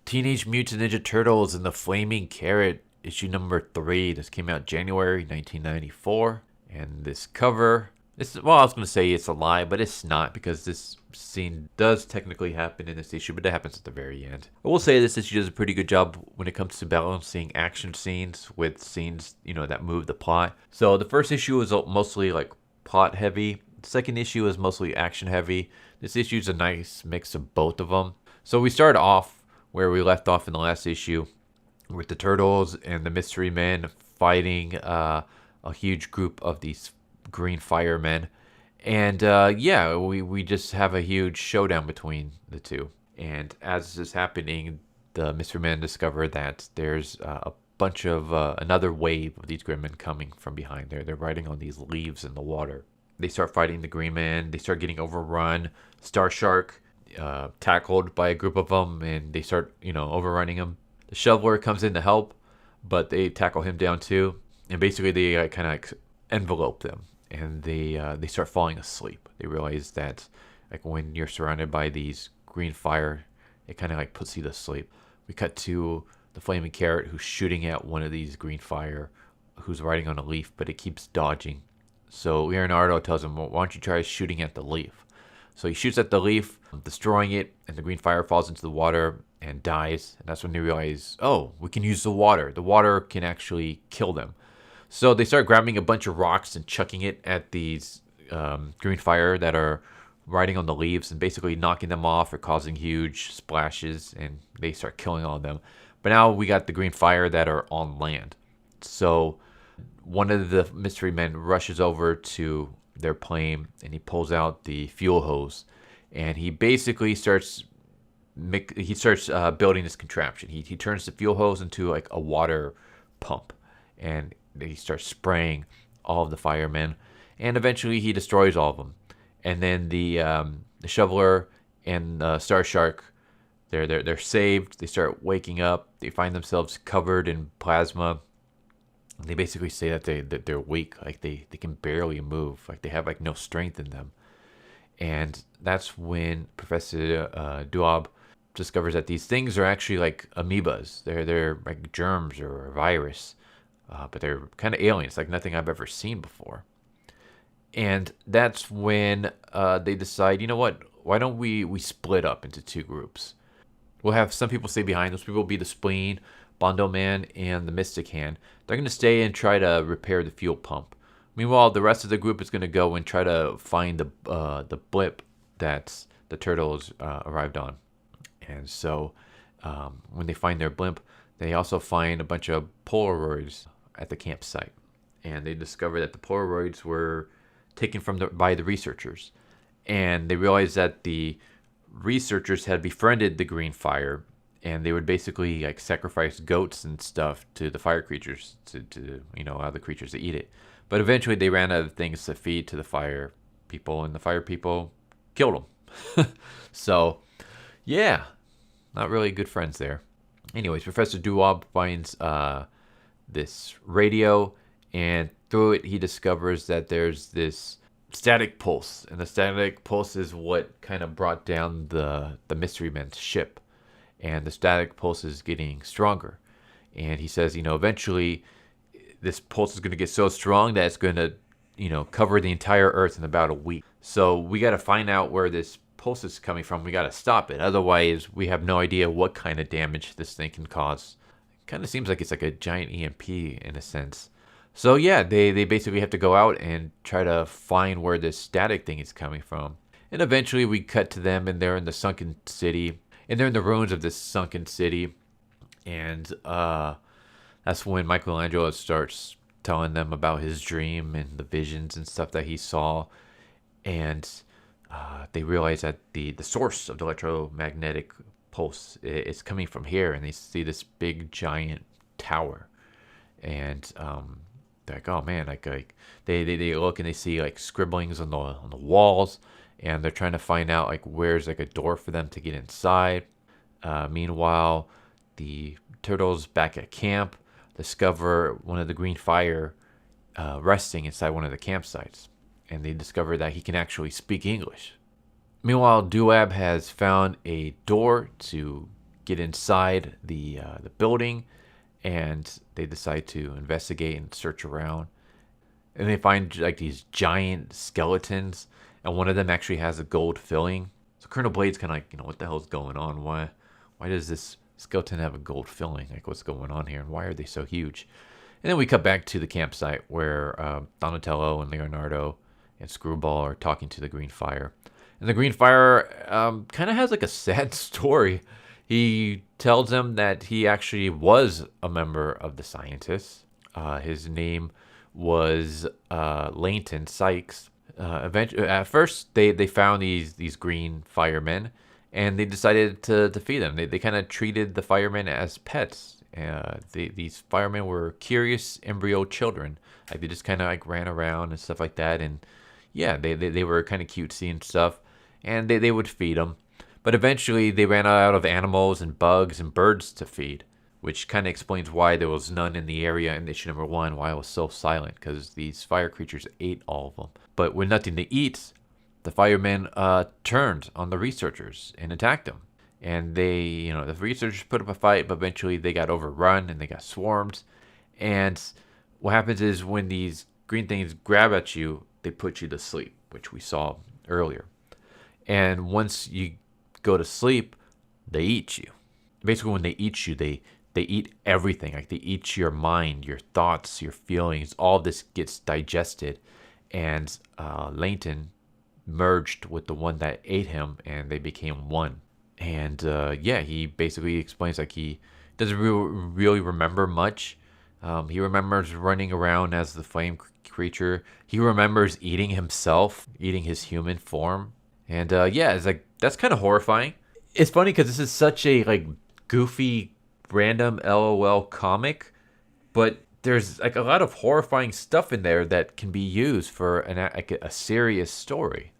Teenage Mutant Ninja Turtles and the Flaming Carrot, issue number 3. This came out January 1994. And this cover, well, I was going to say it's a lie, but it's not, because this scene does technically happen in this issue, but it happens at the very end. I will say this issue does a pretty good job when it comes to balancing action scenes with scenes, that move the plot. So the first issue is mostly like plot heavy. The second issue is mostly action heavy. This issue is a nice mix of both of them. So we start off where we left off in the last issue, with the Turtles and the Mystery Men fighting a huge group of these green firemen. And we just have a huge showdown between the two. And as this is happening, the Mystery Men discover that there's a bunch of another wave of these green men coming from behind there. They're riding on these leaves in the water. They start fighting the green men. They start getting overrun. Star Shark tackled by a group of them, and they start, overrunning him. The Shoveler comes in to help, but they tackle him down too. And basically they kind of envelope them, and they start falling asleep. They realize that when you're surrounded by these green fire, it kind of puts you to sleep. We cut to the Flaming Carrot, who's shooting at one of these green fire, who's riding on a leaf, but it keeps dodging. So Leonardo tells him, well, why don't you try shooting at the leaf? So he shoots at the leaf, destroying it, and the green fire falls into the water and dies. And that's when they realize, oh, we can use the water. The water can actually kill them. So they start grabbing a bunch of rocks and chucking it at these green fire that are riding on the leaves, and basically knocking them off or causing huge splashes, and they start killing all of them. But now we got the green fire that are on land. So one of the mystery men rushes over to their plane, and he pulls out the fuel hose, and he basically starts building this contraption. He turns the fuel hose into a water pump, and he starts spraying all of the firemen, and eventually he destroys all of them. And then the Shoveler and Star Shark, they're saved. They start waking up. They find themselves covered in plasma. They basically say that they're weak, they can barely move, they have no strength in them. And that's when Professor Duab discovers that these things are actually amoebas. They're like germs or a virus, but they're kind of aliens, nothing I've ever seen before. And that's when they decide, you know what? Why don't we split up into two groups? We'll have some people stay behind. Those people will be the Spleen, Bondo-Man, and the Mystic Hand. They're going to stay and try to repair the fuel pump. Meanwhile, the rest of the group is going to go and try to find the blip that the Turtles arrived on. And so when they find their blimp, they also find a bunch of Polaroids at the campsite. And they discover that the Polaroids were taken by the researchers. And they realize that the researchers had befriended the green fire, and they would basically sacrifice goats and stuff to the fire creatures to allow the creatures to eat it. But eventually they ran out of things to feed to the fire people, and the fire people killed them. So, yeah, not really good friends there. Anyways, Professor Duab finds this radio, and through it he discovers that there's this static pulse, and the static pulse is what kind of brought down the Mystery Men's ship. And the static pulse is getting stronger. And he says, eventually this pulse is going to get so strong that it's going to, cover the entire Earth in about a week. So we got to find out where this pulse is coming from. We got to stop it. Otherwise, we have no idea what kind of damage this thing can cause. It kind of seems like it's like a giant EMP in a sense. So yeah, they basically have to go out and try to find where this static thing is coming from. And eventually we cut to them, and they're in the sunken city. And they're in the ruins of this sunken city. And that's when Michelangelo starts telling them about his dream and the visions and stuff that he saw. And they realize that the source of the electromagnetic pulse is coming from here. And they see this big, giant tower. And they're like, oh, man. They look and they see scribblings on the walls. And they're trying to find out where's a door for them to get inside. Meanwhile, the Turtles back at camp discover one of the green fire resting inside one of the campsites. And they discover that he can actually speak English. Meanwhile, Duab has found a door to get inside the building, and they decide to investigate and search around. And they find like these giant skeletons, and one of them actually has a gold filling. So Colonel Blade's kind of like, what the hell's going on? Why does this skeleton have a gold filling? Like, what's going on here? And why are they so huge? And then we cut back to the campsite where Donatello and Leonardo and Screwball are talking to the Green Fire. And the Green Fire kind of has like a sad story. He tells them that he actually was a member of the Scientists. His name was Leighton Sykes. At first, they found these green firemen, and they decided to defeat them. They kind of treated the firemen as pets. These firemen were curious embryo children. Like, they just kind of like ran around and stuff like that. And yeah, they were kind of cutesy and stuff. And they would feed them. But eventually, they ran out of animals and bugs and birds to feed, which kind of explains why there was none in the area in issue number 1, why it was so silent, because these fire creatures ate all of them. But with nothing to eat, the firemen turned on the researchers and attacked them. And the researchers put up a fight, but eventually they got overrun and they got swarmed. And what happens is when these green things grab at you, they put you to sleep, which we saw earlier. And once you go to sleep, they eat you. Basically, when they eat you, they eat everything. Like, they eat your mind, your thoughts, your feelings. All this gets digested. And Leighton merged with the one that ate him, and they became one. And he basically explains like he doesn't really remember much. He remembers running around as the flame creature. He remembers eating himself, eating his human form. And it's like, that's kind of horrifying. It's funny because this is such a like goofy, random LOL comic, but there's like a lot of horrifying stuff in there that can be used for a serious story.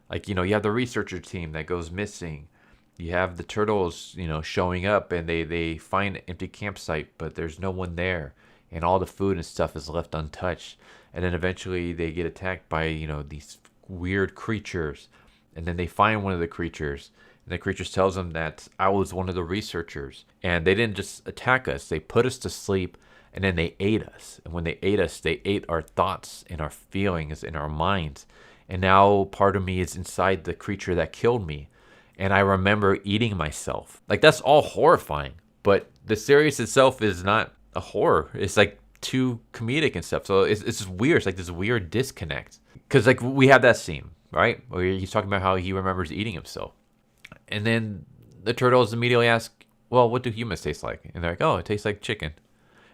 Like, you have the researcher team that goes missing. You have the turtles, showing up, and they find an empty campsite, but there's no one there, and all the food and stuff is left untouched. And then eventually they get attacked by, these weird creatures, and then they find one of the creatures, and the creature tells them that I was one of the researchers, and they didn't just attack us, they put us to sleep, and then they ate us. And when they ate us, they ate our thoughts and our feelings and our minds. And now part of me is inside the creature that killed me. And I remember eating myself. Like, that's all horrifying. But the series itself is not a horror. It's like too comedic and stuff. So it's just weird. It's like this weird disconnect. Because like we have that scene, right? Where he's talking about how he remembers eating himself. And then the turtles immediately ask, well, what do humans taste like? And they're like, oh, it tastes like chicken.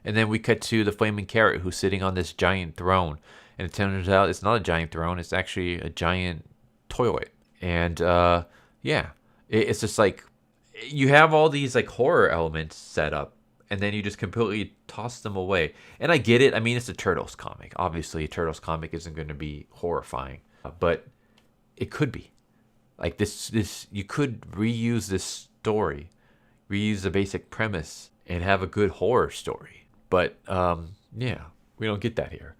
And then we cut to the flaming carrot who's sitting on this giant throne. And it turns out it's not a giant throne. It's actually a giant toilet. And it's just like you have all these like horror elements set up, and then you just completely toss them away. And I get it. I mean, it's a Turtles comic. Obviously, a Turtles comic isn't going to be horrifying, but it could be. Like this you could reuse this story, reuse the basic premise, and have a good horror story. But we don't get that here.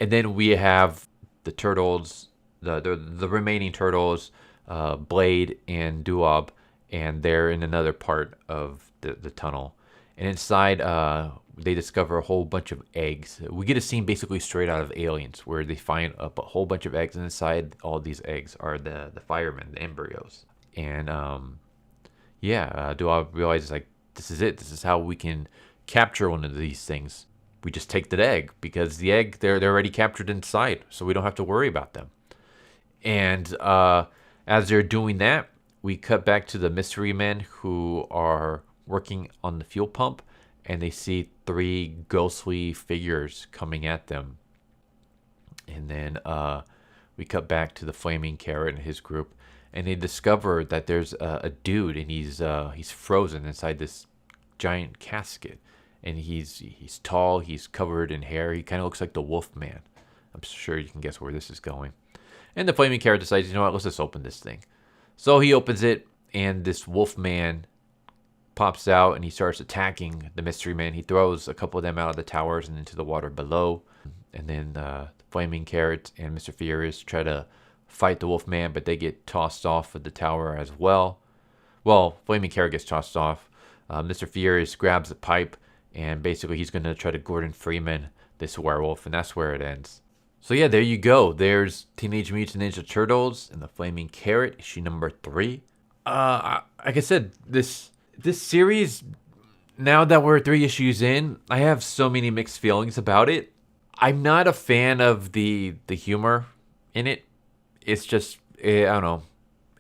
And then we have the turtles, the remaining turtles, Blade and Duob, and they're in another part of the tunnel. And inside, they discover a whole bunch of eggs. We get a scene basically straight out of Aliens, where they find a whole bunch of eggs, and inside all these eggs are the firemen, the embryos. And Duob realizes like, this is it. This is how we can capture one of these things. We just take the egg, because the egg they're already captured inside, so we don't have to worry about them. And as they're doing that, we cut back to the mystery men who are working on the fuel pump, and they see 3 ghostly figures coming at them. And then we cut back to the flaming carrot and his group, and they discover that there's a dude, and he's frozen inside this giant casket. And he's tall, he's covered in hair, he kind of looks like the Wolfman. I'm sure you can guess where this is going. And the flaming carrot decides, let's just open this thing. So he opens it, and this Wolfman pops out, and he starts attacking the mystery men. He throws a couple of them out of the towers and into the water below. And then the flaming carrot and Mr. Furious try to fight the Wolfman, but they get tossed off of the tower as well. Well, flaming carrot gets tossed off. Mr. Furious grabs a pipe, and basically he's going to try to Gordon Freeman this werewolf, and that's where it ends. So yeah, there you go. There's Teenage Mutant Ninja Turtles and the Flaming Carrot, issue number 3. Like I said, this series, now that we're 3 issues in, I have so many mixed feelings about it. I'm not a fan of the humor in it. It's just, I don't know.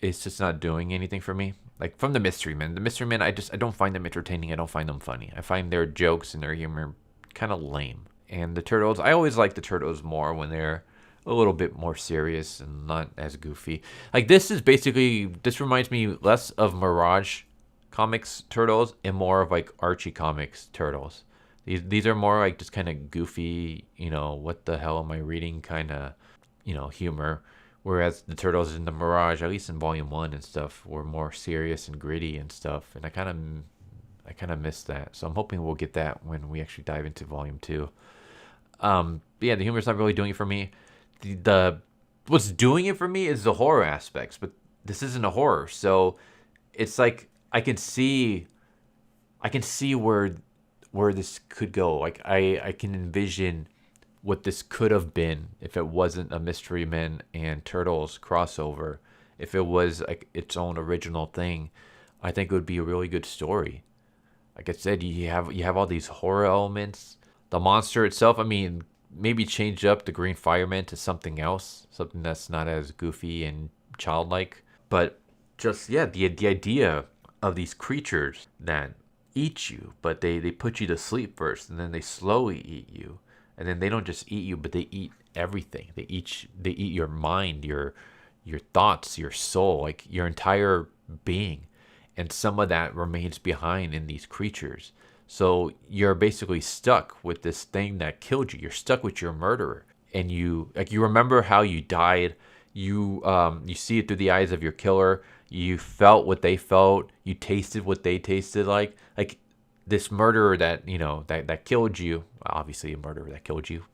It's just not doing anything for me. Like from the Mystery Men. The Mystery Men, I don't find them entertaining. I don't find them funny. I find their jokes and their humor kind of lame. And the Turtles, I always like the Turtles more when they're a little bit more serious and not as goofy. Like this reminds me less of Mirage Comics Turtles and more of like Archie Comics Turtles. These are more like just kind of goofy, what the hell am I reading kind of, humor. Whereas the Turtles in the Mirage, at least in Volume 1 and stuff, were more serious and gritty and stuff. And I kind of miss that. So I'm hoping we'll get that when we actually dive into Volume 2. But yeah, the humor's not really doing it for me. What's doing it for me is the horror aspects, but this isn't a horror. So it's like I can see where this could go. Like I can envision what this could have been if it wasn't a Mystery Men and Turtles crossover. If it was like its own original thing, I think it would be a really good story. Like I said, you have all these horror elements. The monster itself, I mean, maybe change up the Green Fireman to something else, something that's not as goofy and childlike. But just, yeah, the idea of these creatures that eat you, but they put you to sleep first, and then they slowly eat you. And then they don't just eat you, but they eat everything. They eat your mind, your thoughts, your soul, like your entire being. And some of that remains behind in these creatures. So you're basically stuck with this thing that killed you. You're stuck with your murderer. And you remember how you died. You see it through the eyes of your killer. You felt what they felt. You tasted what they tasted like. Like this murderer that, that killed you. Obviously a murderer that killed you.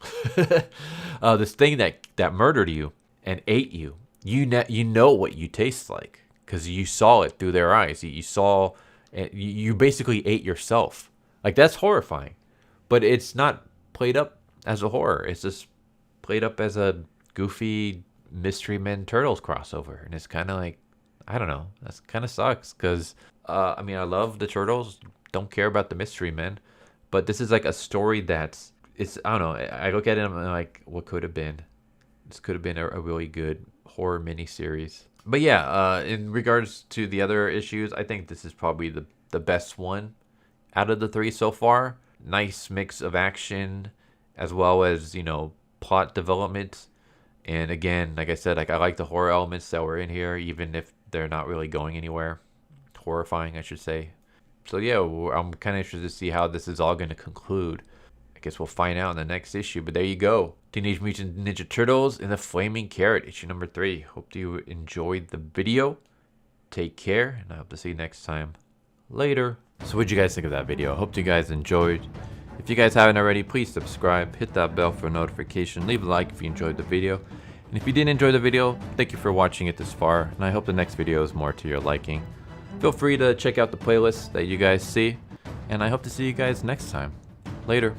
This thing that murdered you and ate you. You know what you taste like because you saw it through their eyes. You basically ate yourself. Like that's horrifying, but it's not played up as a horror. It's just played up as a goofy Mystery Men Turtles crossover, and it's kind of like, I don't know. That kind of sucks because I mean, I love the Turtles. Don't care about the Mystery Men, but this is like a story that's I don't know. I look at it and I'm like, what could have been? This could have been a really good horror miniseries. But yeah, in regards to the other issues, I think this is probably the best one out of the 3 so far. Nice mix of action as well as, plot development. And again, like I said, I like the horror elements that were in here, even if they're not really going anywhere. Horrifying, I should say. So yeah, I'm kind of interested to see how this is all going to conclude. I guess we'll find out in the next issue. But there you go. Teenage Mutant Ninja Turtles and the Flaming Carrot, issue number 3. Hope you enjoyed the video. Take care, and I hope to see you next time. Later. So what'd you guys think of that video? I hope you guys enjoyed. If you guys haven't already, please subscribe, hit that bell for a notification, leave a like if you enjoyed the video. And if you didn't enjoy the video, thank you for watching it this far, and I hope the next video is more to your liking. Feel free to check out the playlist that you guys see, and I hope to see you guys next time. Later.